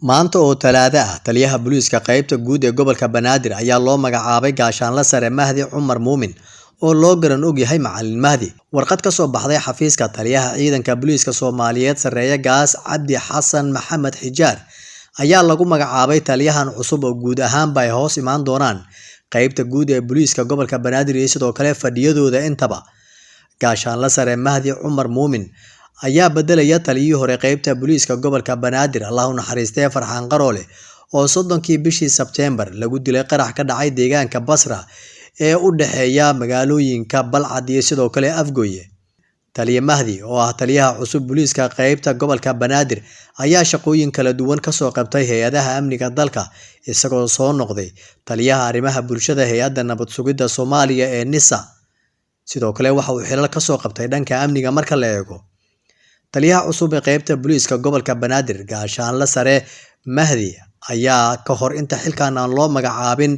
Maanta oo Talaado ah, taliyaha booliiska qaybta guud ee gobolka Banaadir ayaa loo magacaabay gaashaanle sare Mahdi Cumar Muumin oo loo garan og yahay Macalin Mahdi. Warqad ka soo baxday xafiiska taliyaha ciidanka booliiska Soomaaliyeed Sareeya Gaas Cabdi Xasan Maxamed Xijaar ayaa lagu magacaabay taliyahan cusub oo guud ahaanba ay hoos imaan doonaan qaybta guud ee booliiska gobolka Banaadir iyo sidoo kale fadhiyadooda intaba. Gaashaanle sare Mahdi Cumar Muumin ayaa bedelaya taliyihii hore qaybta booliiska gobolka Banaadir Allah u naxariistay Farxaan Qaroole oo 30kii bishii Sebtembar lagu dilay qarax ka dhacay deegaanka Basra ee u dhaxeeya magaalooyinka Balcad iyo sidoo kale Afgooye. Taliye Mahdi oo ah taliyaha cusub booliiska qaybta gobolka Banaadir ayaa shaqooyin kala duwan ka soo qabtay hay'adaha amniga dalka isagoo soo noqday taliyaha arrimaha bulshada hay'adda nabad sugidda Soomaaliya ee NISA. sidoo kale waxa uu xilal ka soo qabtay dhanka amniga marka la eego. Taliyaha cusub ee qaybta booliiska gobolka Banaadir gaashaanle sare Mahdi ayaa ka hor inta xilkan aan loo magacaabin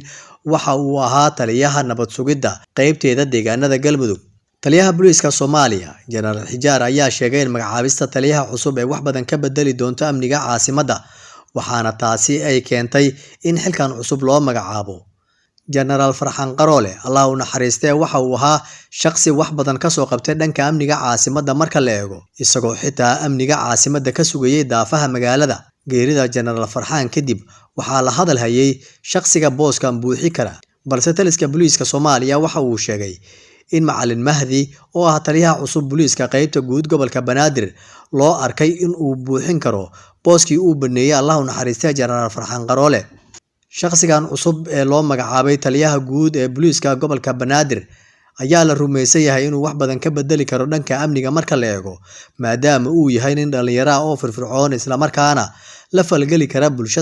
waxa uu ahaa taliyaha nabad sugidda qaybteeda deegaanada Galmudug. Taliyaha booliiska Soomaaliya General Xijaar ayaa sheegay in magacaabista taliyaha cusub ay wax badan ka bedeli doonto amniga caasimadda waxaana taasi ay keentay in xilkan cusub loo magacaabo. General Farxaan Qaroole Allah u naxariistay waxa uu ahaa shaqsi wax badan ka soo qabtay dhanka amniga caasimadda marka la eego isagoo xitaa amniga caasimadda ka sugayay daafaha magaalada. Geerida General Farxaan kadib waxaa la hadal hayay shaqsiga booskan buuxi kara balse taliska booliiska Soomaaliya waxa uu sheegay in Macalin Mahdi oo ah taliyaha cusub booliiska qaybta guud gobolka Banaadir loo arkay in uu buuxin karo booskii uu baneeyay Allah u naxariistay General Farxaan Qaroole. Shaqsigan cusub ee loo magacaabay taliyaha guud ee booliiska gobolka Banaadir ayaa la rumaysan yahay inuu wax badan ka bedeli karo dhanka amniga marka la eego maadaama uu yahay nin dhalinyaro ah oo firfircoon isla markaana la falgali kara bulshada.